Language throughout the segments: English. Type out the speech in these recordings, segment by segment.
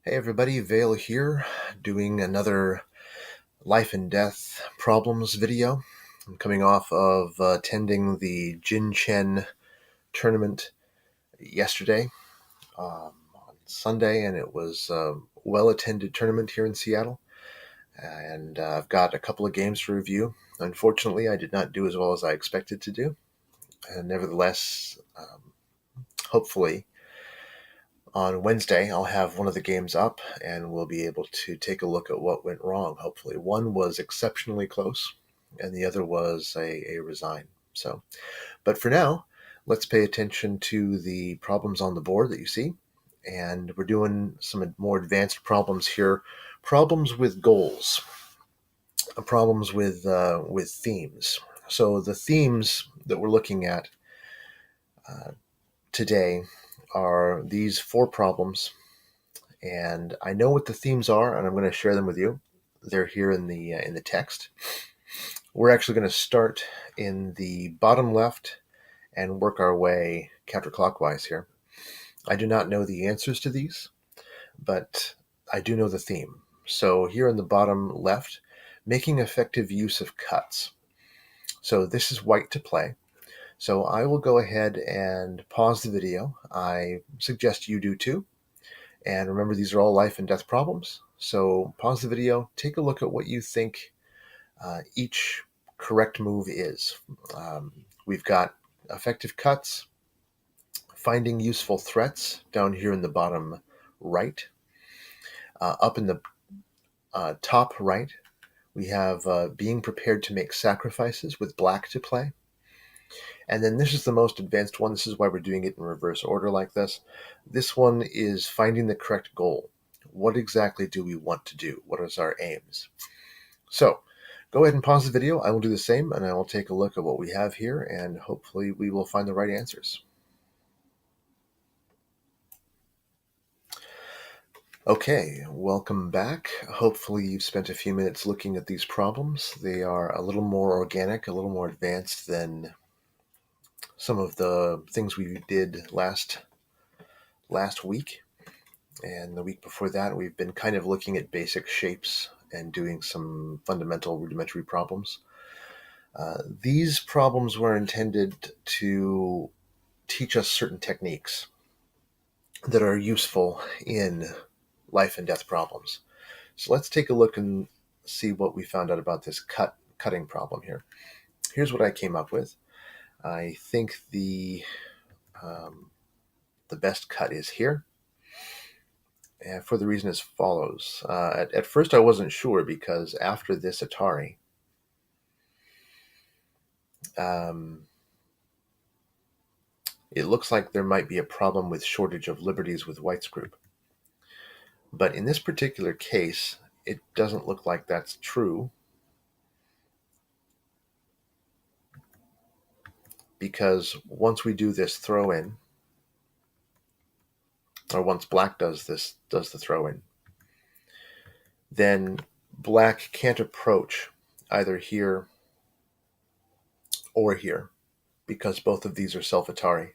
Hey everybody, Vail here, doing another life and death problems video. I'm coming off of attending the Jin Chen tournament yesterday on Sunday, and it was a well-attended tournament here in Seattle. And I've got a couple of games to review. Unfortunately, I did not do as well as I expected to do. And nevertheless, hopefully, on Wednesday, I'll have one of the games up and we'll be able to take a look at what went wrong, hopefully. One was exceptionally close, and the other was a resign. But for now, let's pay attention to the problems on the board that you see. And we're doing some more advanced problems here. Problems with goals, problems with themes. So the themes that we're looking at today are these four problems, and I know what the themes are, and I'm going to share them with you. They're here in the text. We're actually going to start in the bottom left and work our way counterclockwise here. I do not know the answers to these, but I do know the theme. So here in the bottom left, making effective use of cuts. So this is white to play. So I will go ahead and pause the video. I suggest you do too. And remember, these are all life and death problems. So pause the video, take a look at what you think each correct move is. We've got effective cuts, finding useful threats down here in the bottom right. Up in the top right, we have being prepared to make sacrifices with black to play. And then this is the most advanced one. This is why we're doing it in reverse order like this. This one is finding the correct goal. What exactly do we want to do? What is our aims? So go ahead and pause the video. I will do the same, and I will take a look at what we have here, and hopefully we will find the right answers. Okay, welcome back. Hopefully you've spent a few minutes looking at these problems. They are a little more organic, a little more advanced than some of the things we did last week. And the week before that, we've been kind of looking at basic shapes and doing some fundamental rudimentary problems. These problems were intended to teach us certain techniques that are useful in life and death problems. So let's take a look and see what we found out about this cutting problem here. Here's what I came up with. I think the best cut is here. And for the reason as follows. At first I wasn't sure, because after this Atari, it looks like there might be a problem with shortage of liberties with White's group. But in this particular case, it doesn't look like that's true, because once we do this throw in, or once black does the throw in, then black can't approach either here or here, because both of these are self-Atari.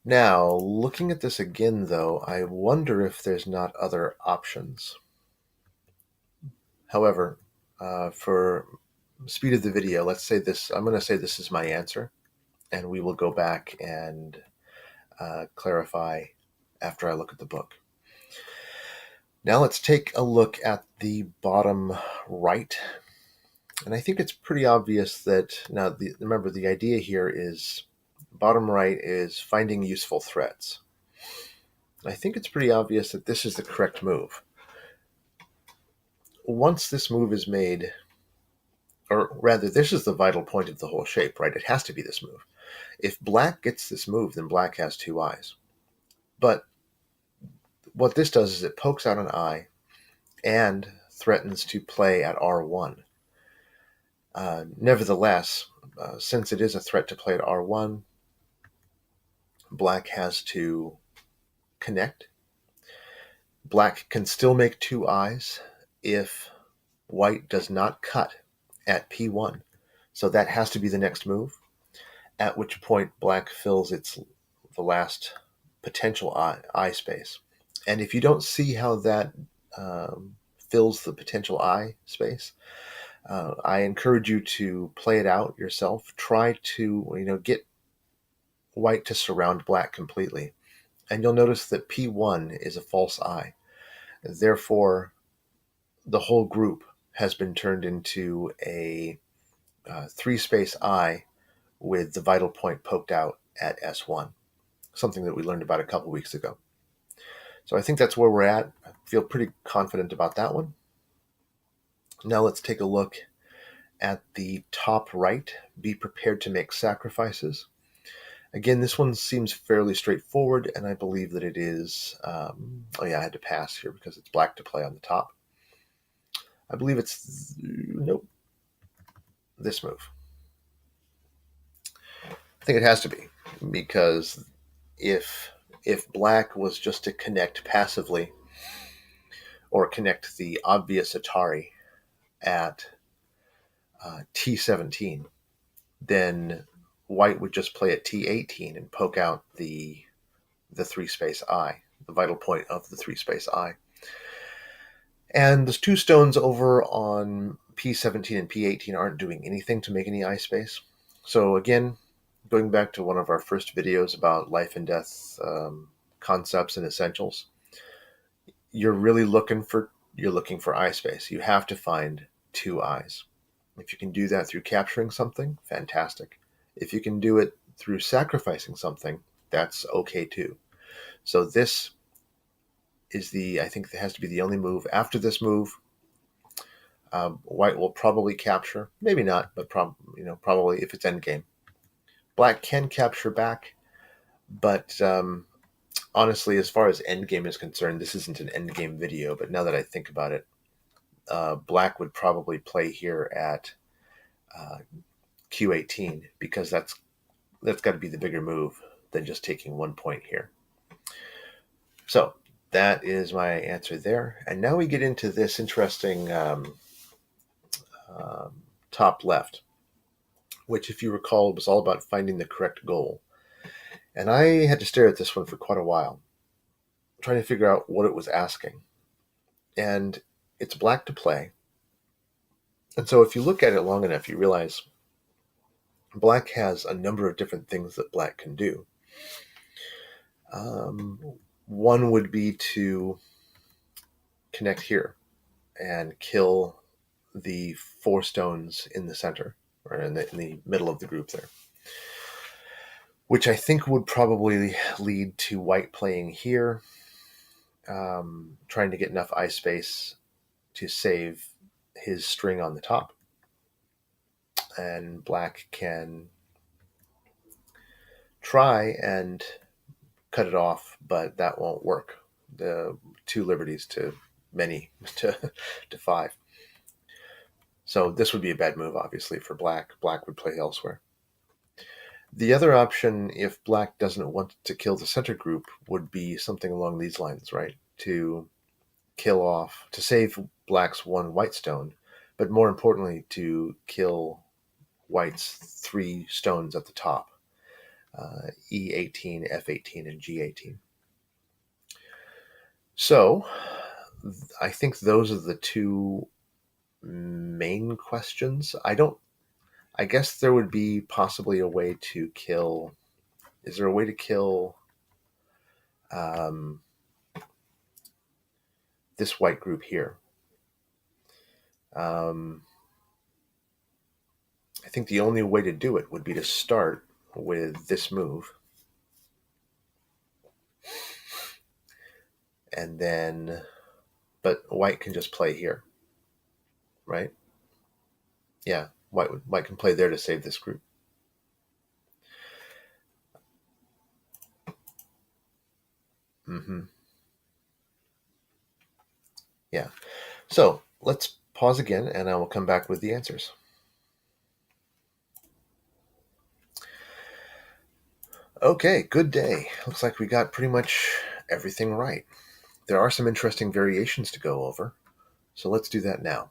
Now, looking at this again, though, I wonder if there's not other options. However, for speed of the video, let's say this. I'm going to say this is my answer, and we will go back and clarify after I look at the book. Now let's take a look at the bottom right. And I think it's pretty obvious that, remember, the idea here is bottom right is finding useful threats. I think it's pretty obvious that this is the correct move. Once this move is made, or rather, this is the vital point of the whole shape, right? It has to be this move. If black gets this move, then black has two eyes. But what this does is it pokes out an eye and threatens to play at R1. Nevertheless, since it is a threat to play at R1, black has to connect. Black can still make two eyes if white does not cut at P1. So that has to be the next move, at which point black fills the last potential eye space. And if you don't see how that fills the potential I space, I encourage you to play it out yourself. Try to get white to surround black completely, and you'll notice that P1 is a false I. Therefore, the whole group has been turned into a three space I with the vital point poked out at S1, something that we learned about a couple weeks ago. So I think that's where we're at. I feel pretty confident about that one. Now let's take a look at the top right. Be prepared to make sacrifices. Again, this one seems fairly straightforward, and I believe that it is. Oh yeah, I had to pass here because it's black to play on the top. I believe it's nope, this move. I think it has to be, because if black was just to connect passively or connect the obvious Atari at T17, then white would just play at T18 and poke out the three space I, the vital point of the three space I. And the two stones over on P17 and P18 aren't doing anything to make any I space. So again, going back to one of our first videos about life and death concepts and essentials, you're looking for I space. You have to find two I's. If you can do that through capturing something, fantastic. If you can do it through sacrificing something, that's okay too. So this is I think it has to be the only move. After this move, white will probably capture, maybe not, but probably if it's endgame. Black can capture back, but honestly, as far as endgame is concerned, this isn't an endgame video. But now that I think about it, black would probably play here at Q18, because that's got to be the bigger move than just taking 1 point here. So that is my answer there. And now we get into this interesting top left, which, if you recall, was all about finding the correct goal. And I had to stare at this one for quite a while, trying to figure out what it was asking. And it's black to play. And so if you look at it long enough, you realize black has a number of different things that black can do. One would be to connect here and kill the 4 stones in the center, or in the middle of the group there, which I think would probably lead to white playing here, trying to get enough ice space to save his string on the top. And black can try and cut it off, but that won't work. The 2 liberties to many to 5. So this would be a bad move, obviously, for black. Black would play elsewhere. The other option, if black doesn't want to kill the center group, would be something along these lines, right? To save black's 1 white stone, but more importantly, to kill white's 3 stones at the top, E18, F18, and G18. So I think those are the 2 main questions. I guess there would be possibly a way to kill. Is there a way to kill this white group here? I think the only way to do it would be to start with this move, and then, but white can just play here, right? Yeah, white can play there to save this group. Yeah. So let's pause again, and I will come back with the answers. Okay, good day. Looks like we got pretty much everything right. There are some interesting variations to go over, so let's do that now.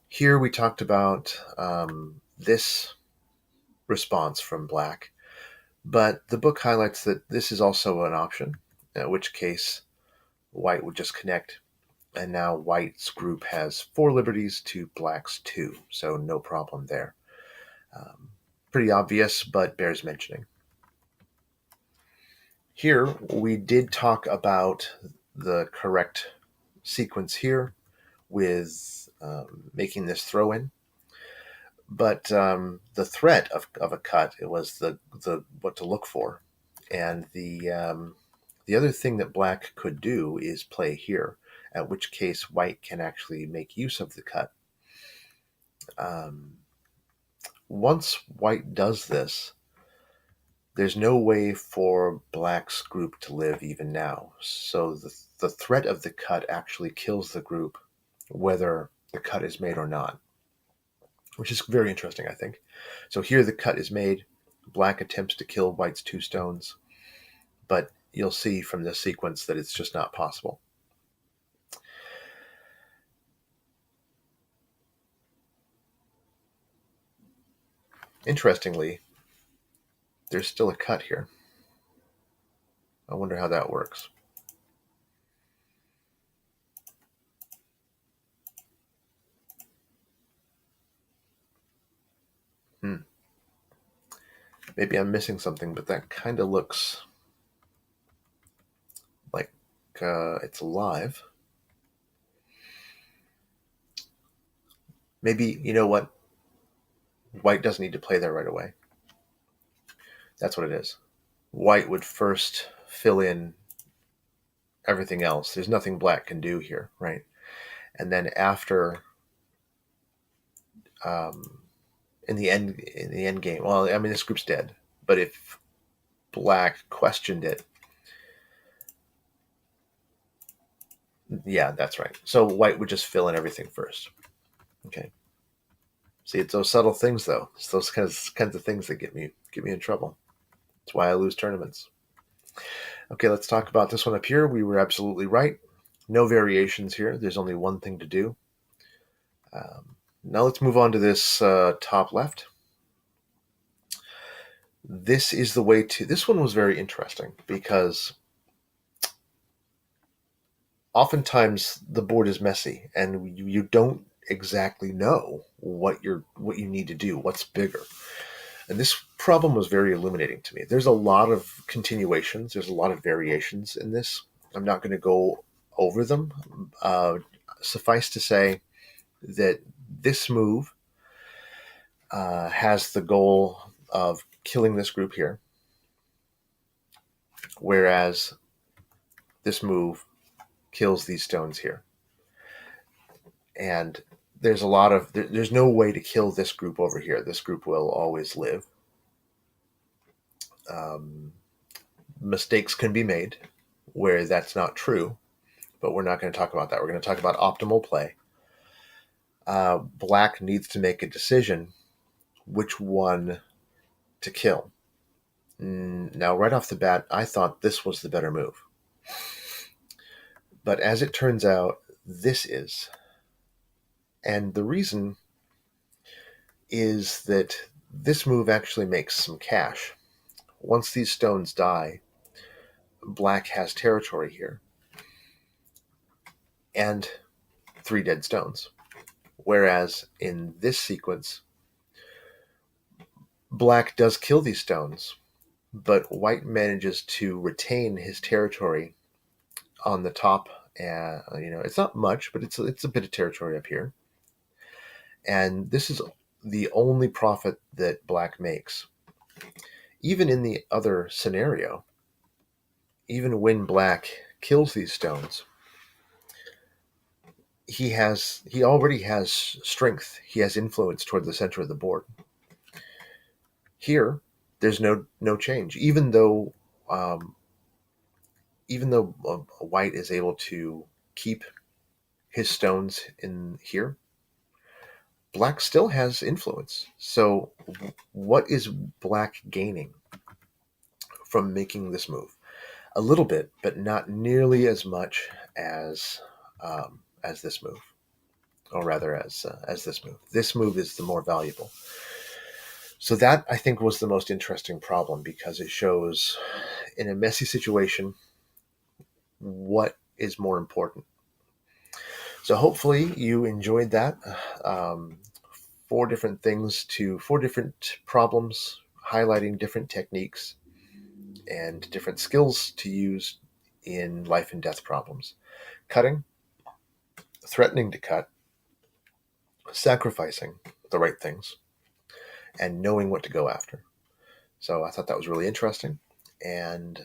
Here we talked about this response from black, but the book highlights that this is also an option, in which case white would just connect, and now white's group has 4 liberties to black's 2, so no problem there. Pretty obvious, but bears mentioning. Here, we did talk about the correct sequence here with making this throw in, but the threat of a cut, it was the what to look for, and the other thing that black could do is play here, at which case white can actually make use of the cut. Once white does this, there's no way for black's group to live even now. So the threat of the cut actually kills the group, whether the cut is made or not, which is very interesting, I think. So here the cut is made. Black attempts to kill white's 2 stones, but you'll see from this sequence that it's just not possible. Interestingly, there's still a cut here. I wonder how that works. Maybe I'm missing something, but that kind of looks like it's alive. Maybe, you know what? White doesn't need to play there right away. That's what it is. White would first fill in everything else. There's nothing black can do here, right? And then after, in the end game, well, I mean, this group's dead. But if black questioned it, yeah, that's right. So white would just fill in everything first. Okay. See, it's those subtle things, though. It's those kinds of things that get me in trouble. That's why I lose tournaments. Okay, let's talk about this one up here. We were absolutely right. No variations here. There's only one thing to do. Now let's move on to this top left. This is the way to... This one was very interesting because oftentimes the board is messy and you don't exactly know what you need to do, what's bigger. And this problem was very illuminating to me. There's a lot of continuations. There's a lot of variations in this. I'm not going to go over them. Suffice to say that this move has the goal of killing this group here, whereas this move kills these stones here. And there's a lot of... There's no way to kill this group over here. This group will always live. Mistakes can be made where that's not true, but we're not going to talk about that. We're going to talk about optimal play. Black needs to make a decision which one to kill. Now, right off the bat, I thought this was the better move. But as it turns out, this is. And the reason is that this move actually makes some cash. Once these stones die, black has territory here. And 3 dead stones. Whereas in this sequence, black does kill these stones, but white manages to retain his territory on the top. It's not much, but it's a bit of territory up here. And this is the only profit that black makes. Even in the other scenario, even when black kills these stones, he already has strength. He has influence toward the center of the board. Here, there's no change. Even though white is able to keep his stones in here, black still has influence. So what is black gaining from making this move? A little bit, but not nearly as much as this move, or rather as this move. This move is the more valuable. So that, I think, was the most interesting problem, because it shows in a messy situation what is more important. So hopefully you enjoyed that. Um, four different problems, highlighting different techniques and different skills to use in life and death problems: cutting, threatening to cut, sacrificing the right things, and knowing what to go after. So I thought that was really interesting. And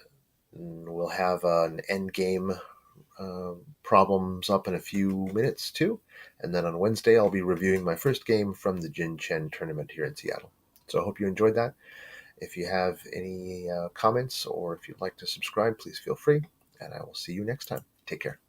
we'll have an end game problems up in a few minutes too. And then on Wednesday, I'll be reviewing my first game from the Jin Chen tournament here in Seattle. So I hope you enjoyed that. If you have any comments or if you'd like to subscribe, please feel free. And I will see you next time. Take care.